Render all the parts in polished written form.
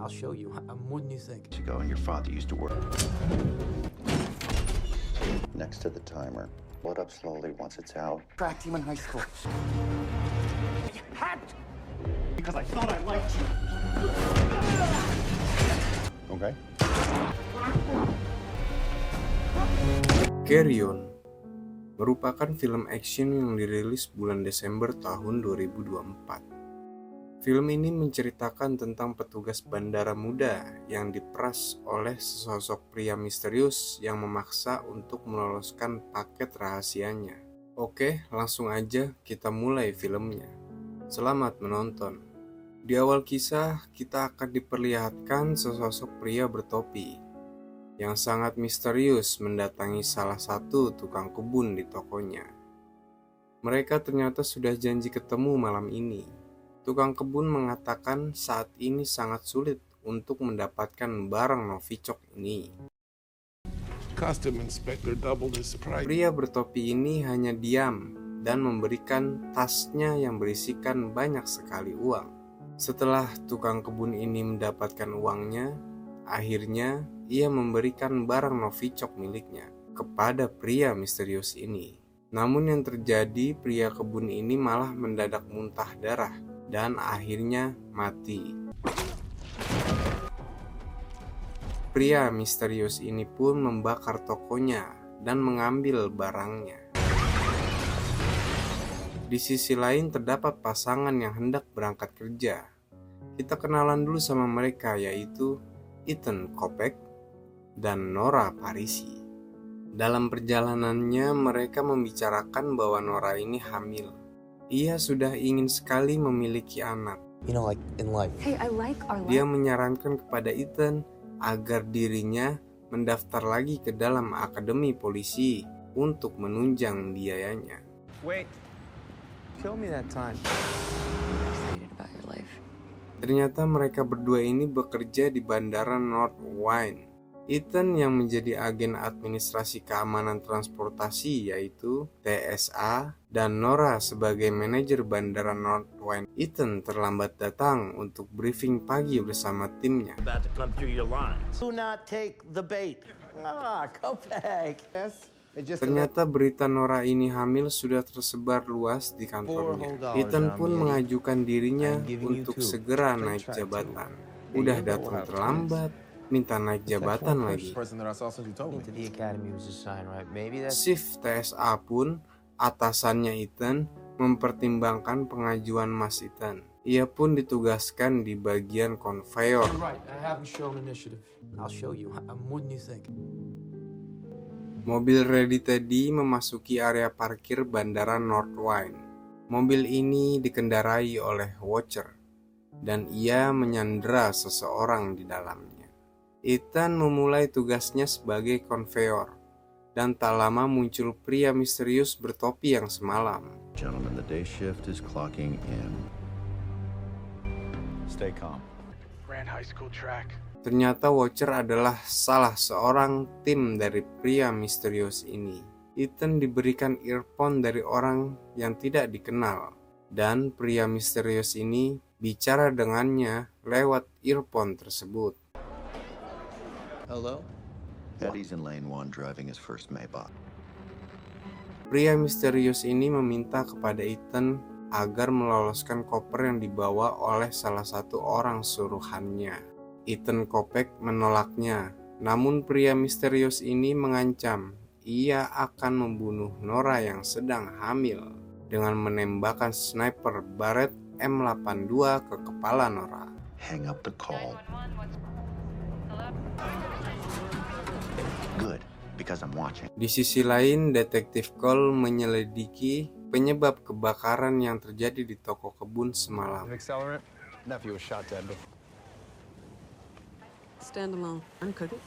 I'll show you. I'm more than you think. Years ago, and your father used to work next to the timer. Load up slowly once it's out. Track team in high school. Because I thought I liked you. Okay. Carry On merupakan film action yang dirilis bulan Desember tahun 2024. Film ini menceritakan tentang petugas bandara muda yang diperas oleh sesosok pria misterius yang memaksa untuk meloloskan paket rahasianya. Oke, langsung aja kita mulai filmnya. Selamat menonton. Di awal kisah, kita akan diperlihatkan sesosok pria bertopi yang sangat misterius mendatangi salah satu tukang kebun di tokonya. Mereka ternyata sudah janji ketemu malam ini. Tukang kebun mengatakan saat ini sangat sulit untuk mendapatkan barang Novichok ini. Costume inspector doubled his price. Pria bertopi ini hanya diam dan memberikan tasnya yang berisikan banyak sekali uang. Setelah tukang kebun ini mendapatkan uangnya, akhirnya ia memberikan barang Novichok miliknya kepada pria misterius ini. Namun yang terjadi, pria kebun ini malah mendadak muntah darah dan akhirnya mati. Pria misterius ini pun membakar tokonya dan mengambil barangnya. Di sisi lain terdapat pasangan yang hendak berangkat kerja. Kita kenalan dulu sama mereka, yaitu Ethan Kopek dan Nora Parisi. Dalam perjalanannya mereka membicarakan bahwa Nora ini hamil. Ia sudah ingin sekali memiliki anak. You know, like in life. Hey, I like our Dia life. menyarankan kepada Ethan agar dirinya mendaftar lagi ke dalam akademi polisi untuk menunjang biayanya. Wait. Tell me that time. Excited about your life. Ternyata mereka berdua ini bekerja di Bandara North Wine. Ethan yang menjadi agen administrasi keamanan transportasi yaitu TSA, dan Nora sebagai manajer Bandara North Wine. Ethan terlambat datang untuk briefing pagi bersama timnya. About to come through your lines. Do not take the bait. Go back. Yes. Ternyata berita Nora ini hamil sudah tersebar luas di kantornya. Ethan pun mengajukan dirinya untuk segera naik jabatan. Udah datang terlambat, minta naik jabatan lagi. Into the academy was a sign, right? Maybe that's Shift TSA pun, atasannya Ethan, mempertimbangkan pengajuan Mas Ethan. Ia pun ditugaskan di bagian konveyor. right. I haven't shown initiative. I'll show you. I'm more than you think. Mobil Ready Teddy memasuki area parkir Bandara North Wine. Mobil ini dikendarai oleh Watcher, dan ia menyandera seseorang di dalamnya. Ethan memulai tugasnya sebagai konveyor, dan tak lama muncul pria misterius bertopi yang semalam. Gentlemen, the day shift is clocking in. Stay calm. Ran high school track. Ternyata Watcher adalah salah seorang tim dari pria misterius ini. Ethan diberikan earphone dari orang yang tidak dikenal, dan pria misterius ini bicara dengannya lewat earphone tersebut. Hello? Eddie's in lane 1 driving his first Maybach. Pria misterius ini meminta kepada Ethan agar meloloskan koper yang dibawa oleh salah satu orang suruhannya. Ethan Kopek menolaknya, namun pria misterius ini mengancam ia akan membunuh Nora yang sedang hamil dengan menembakkan sniper Barrett M82 ke kepala Nora. Hang up the call. Good, because I'm watching. Di sisi lain, detektif Cole menyelidiki penyebab kebakaran yang terjadi di toko kebun semalam. Accelerant? Nephew was shot dead. Stand alone. I'm cooking.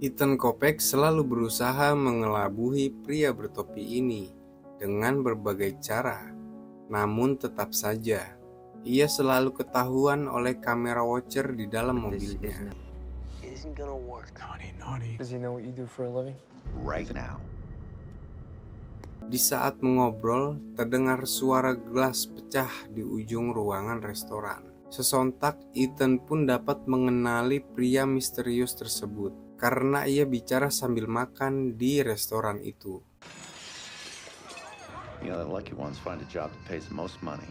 Ethan Kopek selalu berusaha mengelabuhi pria bertopi ini dengan berbagai cara. Namun tetap saja, ia selalu ketahuan oleh kamera Watcher di dalam mobilnya. Isn't gonna work. Naughty. Does he know what you do for a living? Right now. Di saat mengobrol, terdengar suara gelas pecah di ujung ruangan restoran. Sesontak Ethan pun dapat mengenali pria misterius tersebut karena ia bicara sambil makan di restoran itu. You know, the lucky ones find a job that pays the most money.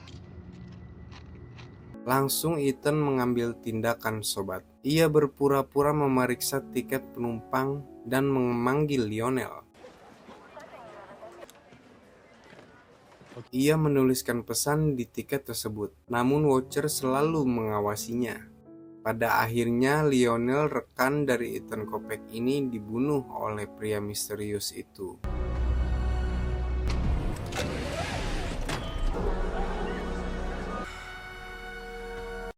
Langsung Ethan mengambil tindakan sobat. Ia berpura-pura memeriksa tiket penumpang dan memanggil Lionel. Ia menuliskan pesan di tiket tersebut, namun Watcher selalu mengawasinya. Pada akhirnya Lionel, rekan dari Ethan Kopek ini, dibunuh oleh pria misterius itu.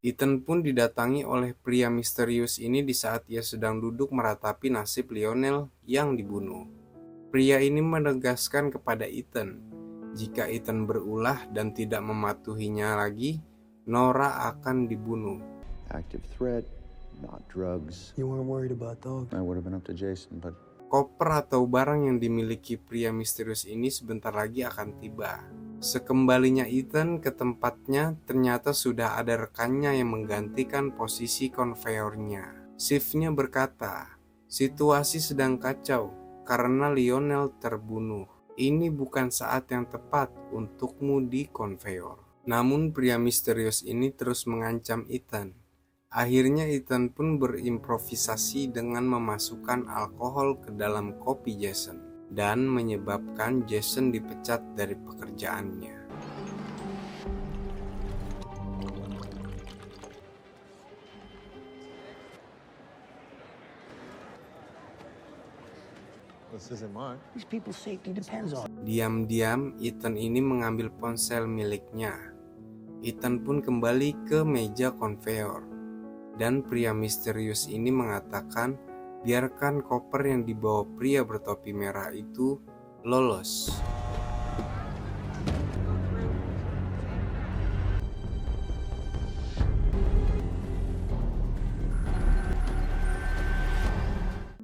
Ethan pun didatangi oleh pria misterius ini di saat ia sedang duduk meratapi nasib Lionel yang dibunuh. Pria ini menegaskan kepada Ethan, jika Ethan berulah dan tidak mematuhinya lagi, Nora akan dibunuh. Active threat, not drugs. You weren't worried about dog. I would have been up to Jason, but Koper atau barang yang dimiliki pria misterius ini sebentar lagi akan tiba. Sekembalinya Ethan ke tempatnya, ternyata sudah ada rekannya yang menggantikan posisi konveyornya. Shiftnya berkata, situasi sedang kacau karena Lionel terbunuh. Ini bukan saat yang tepat untukmu di konveyor. Namun pria misterius ini terus mengancam Ethan. Akhirnya Ethan pun berimprovisasi dengan memasukkan alkohol ke dalam kopi Jason dan menyebabkan Jason dipecat dari pekerjaannya. Diam-diam Ethan ini mengambil ponsel miliknya. Ethan pun kembali ke meja konveyor. Dan pria misterius ini mengatakan, biarkan koper yang dibawa pria bertopi merah itu lolos.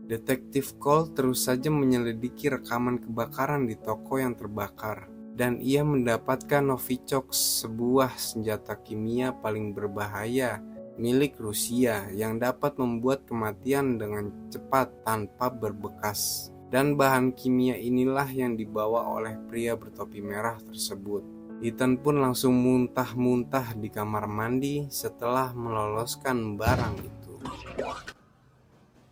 Detektif Cole terus saja menyelidiki rekaman kebakaran di toko yang terbakar, dan ia mendapatkan Novichok, sebuah senjata kimia paling berbahaya milik Rusia yang dapat membuat kematian dengan cepat tanpa berbekas. Dan bahan kimia inilah yang dibawa oleh pria bertopi merah tersebut. Ethan pun langsung muntah-muntah di kamar mandi setelah meloloskan barang itu.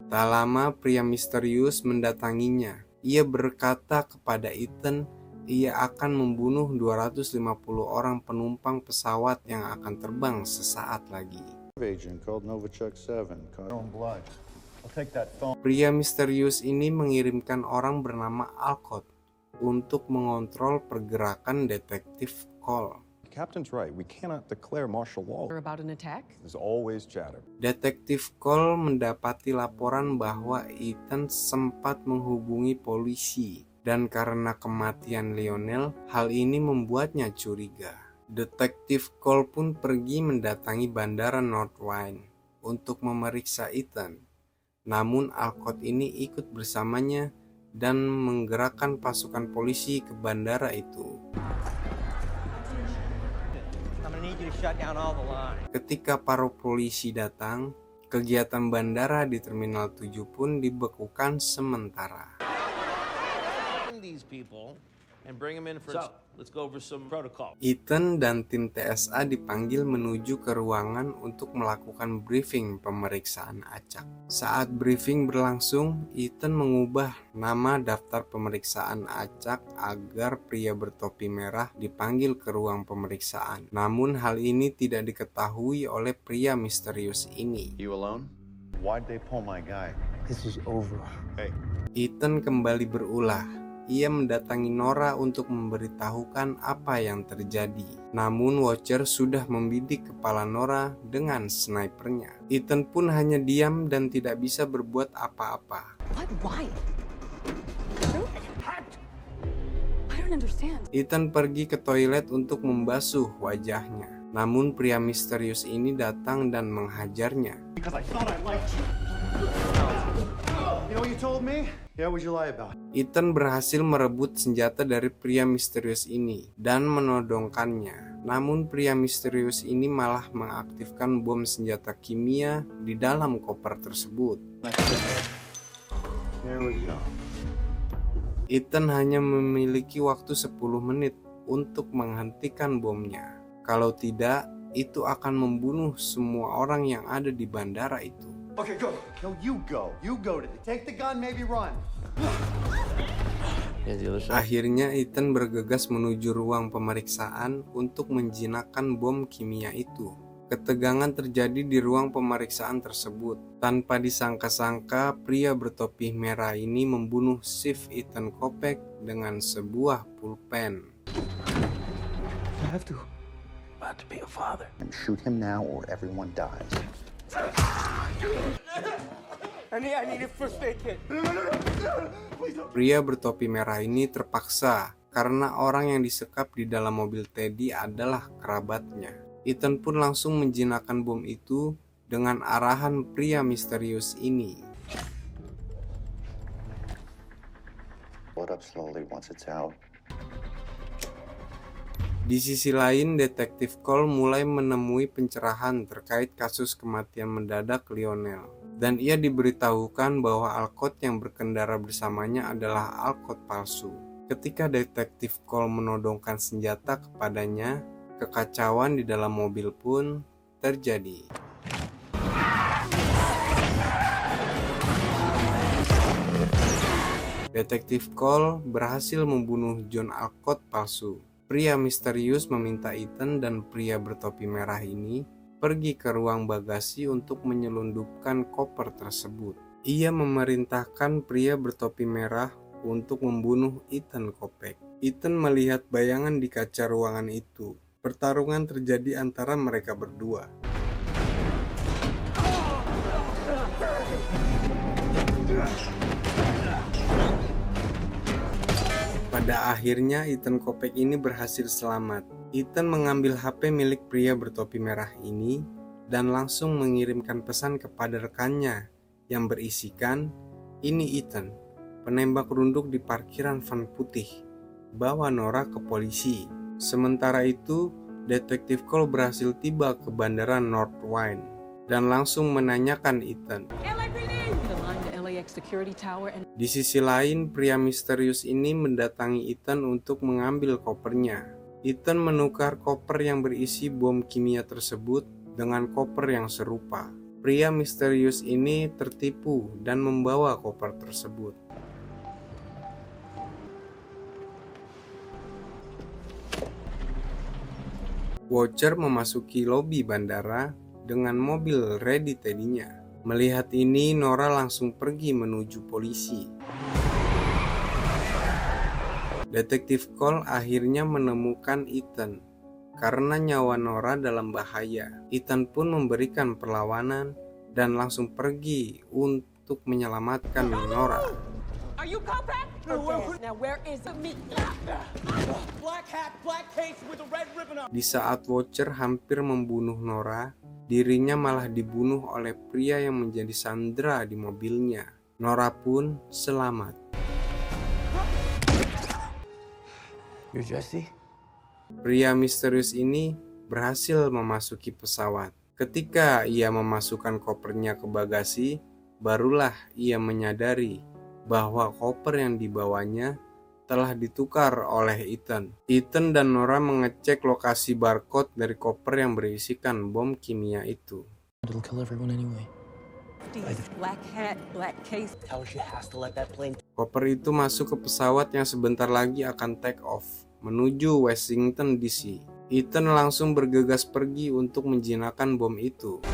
Tak lama pria misterius mendatanginya. Ia berkata kepada Ethan, ia akan membunuh 250 orang penumpang pesawat yang akan terbang sesaat lagi. agent called Novichok 7. Blood. I'll take that phone. Pria misterius ini mengirimkan orang bernama Alcott untuk mengontrol pergerakan detektif Cole. Captain's right. We cannot declare martial law. About an attack? There's always chatter. Detektif Cole mendapati laporan bahwa Ethan sempat menghubungi polisi, dan karena kematian Lionel, hal ini membuatnya curiga. Detektif Cole pun pergi mendatangi bandara Northwind untuk memeriksa Ethan. Namun Alcott ini ikut bersamanya dan menggerakkan pasukan polisi ke bandara itu. Ketika para polisi datang, kegiatan bandara di Terminal 7 pun dibekukan sementara. Ethan dan tim TSA dipanggil menuju ke ruangan untuk melakukan briefing pemeriksaan acak. Saat briefing berlangsung, Ethan mengubah nama daftar pemeriksaan acak agar pria bertopi merah dipanggil ke ruang pemeriksaan. Namun hal ini tidak diketahui oleh pria misterius ini. You alone? Why'd they pull my guy? This is over. Hey. Ethan kembali berulah. Ia mendatangi Nora untuk memberitahukan apa yang terjadi. Namun Watcher sudah membidik kepala Nora dengan snipernya. Ethan pun hanya diam dan tidak bisa berbuat apa-apa. What? Why? I don't understand. Ethan pergi ke toilet untuk membasuh wajahnya. Namun pria misterius ini datang dan menghajarnya. Because I thought I liked you. You know what you told me? Yeah, what'd you lie about? Ethan berhasil merebut senjata dari pria misterius ini dan menodongkannya. Namun pria misterius ini malah mengaktifkan bom senjata kimia di dalam koper tersebut. Here we go. Ethan hanya memiliki waktu 10 menit untuk menghentikan bomnya. Kalau tidak, itu akan membunuh semua orang yang ada di bandara itu. Okay, go. No, you go. You go to take the gun, maybe run. Akhirnya Ethan bergegas menuju ruang pemeriksaan untuk menjinakkan bom kimia itu. Ketegangan terjadi di ruang pemeriksaan tersebut. Tanpa disangka-sangka, pria bertopi merah ini membunuh Chief Ethan Kopech dengan sebuah pulpen. I have to. About to be a father. And shoot him now or everyone dies. I need a first aid kit. Pria bertopi merah ini terpaksa karena orang yang disekap di dalam mobil Teddy adalah kerabatnya. Ethan pun langsung menjinakkan bom itu dengan arahan pria misterius ini. Blow it up slowly once it's out. Di sisi lain, Detektif Cole mulai menemui pencerahan terkait kasus kematian mendadak Lionel. Dan ia diberitahukan bahwa Alcott yang berkendara bersamanya adalah Alcott palsu. Ketika Detektif Cole menodongkan senjata kepadanya, kekacauan di dalam mobil pun terjadi. Detektif Cole berhasil membunuh John Alcott palsu. Pria misterius meminta Ethan dan pria bertopi merah ini pergi ke ruang bagasi untuk menyelundupkan koper tersebut. Ia memerintahkan pria bertopi merah untuk membunuh Ethan Kopech. Ethan melihat bayangan di kaca ruangan itu. Pertarungan terjadi antara mereka berdua. Pada akhirnya Ethan Kopech ini berhasil selamat. Ethan mengambil HP milik pria bertopi merah ini dan langsung mengirimkan pesan kepada rekannya yang berisikan, "Ini Ethan, penembak runduk di parkiran van putih. Bawa Nora ke polisi." Sementara itu, Detektif Cole berhasil tiba ke bandara Northwind dan langsung menanyakan Ethan. Di sisi lain, pria misterius ini mendatangi Ethan untuk mengambil kopernya. Ethan menukar koper yang berisi bom kimia tersebut dengan koper yang serupa. Pria misterius ini tertipu dan membawa koper tersebut. Watcher memasuki lobi bandara dengan mobil ready Teddy-nya. Melihat ini, Nora langsung pergi menuju polisi. Detektif Cole akhirnya menemukan Ethan. Karena nyawa Nora dalam bahaya, Ethan pun memberikan perlawanan dan langsung pergi untuk menyelamatkan Nora. Are you Kopech? Now where is me? Black hat, black case with a red ribbon on. Di saat Watcher hampir membunuh Nora, dirinya malah dibunuh oleh pria yang menjadi sandera di mobilnya. Nora pun selamat. You're Jesse? Pria misterius ini berhasil memasuki pesawat. Ketika ia memasukkan kopernya ke bagasi, barulah ia menyadari bahwa koper yang dibawanya telah ditukar oleh Ethan. Ethan dan Nora mengecek lokasi barcode dari koper yang berisikan bom kimia itu. It'll kill everyone anyway. Black hat, black case. Tell her she has to let that plane. Koper itu masuk ke pesawat yang sebentar lagi akan take off menuju Washington DC. Ethan langsung bergegas pergi untuk menjinakkan bom itu.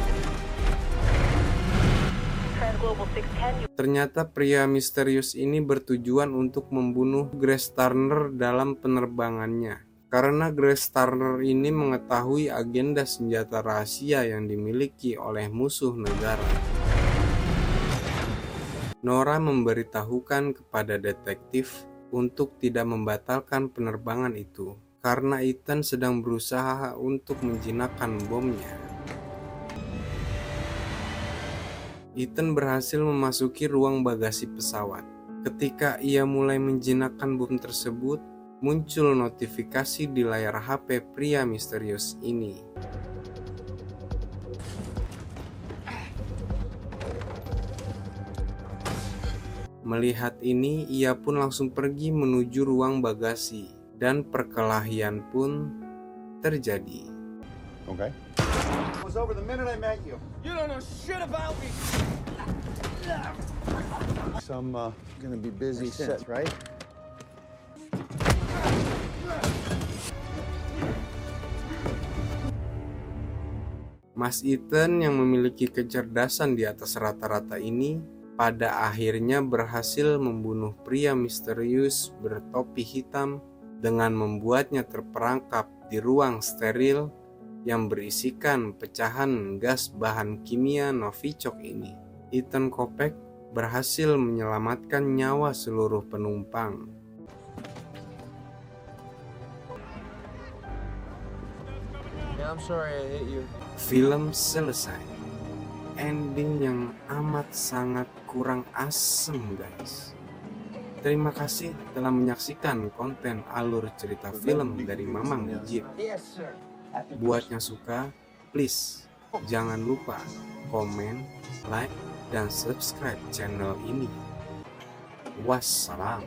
Ternyata pria misterius ini bertujuan untuk membunuh Grace Turner dalam penerbangannya. Karena Grace Turner ini mengetahui agenda senjata rahasia yang dimiliki oleh musuh negara. Nora memberitahukan kepada detektif untuk tidak membatalkan penerbangan itu karena Ethan sedang berusaha untuk menjinakkan bomnya. Ethan berhasil memasuki ruang bagasi pesawat. Ketika ia mulai menjinakkan bom tersebut, muncul notifikasi di layar HP pria misterius ini. Melihat ini, ia pun langsung pergi menuju ruang bagasi dan perkelahian pun terjadi. Okay. It was over the minute I met you. You don't know shit about me. Some gonna be busy set, right? Mas Ethan yang memiliki kecerdasan di atas rata-rata ini pada akhirnya berhasil membunuh pria misterius bertopi hitam dengan membuatnya terperangkap di ruang steril yang berisikan pecahan gas bahan kimia Novichok ini. Ethan Kopek berhasil menyelamatkan nyawa seluruh penumpang. Yeah, I'm sorry I hit you. Film selesai. Ending yang amat sangat kurang asem, guys. Terima kasih telah menyaksikan konten alur cerita film dari Mamang Jeep. Yes, sir. Buat yang suka, please jangan lupa komen, like, dan subscribe channel ini. Wassalam.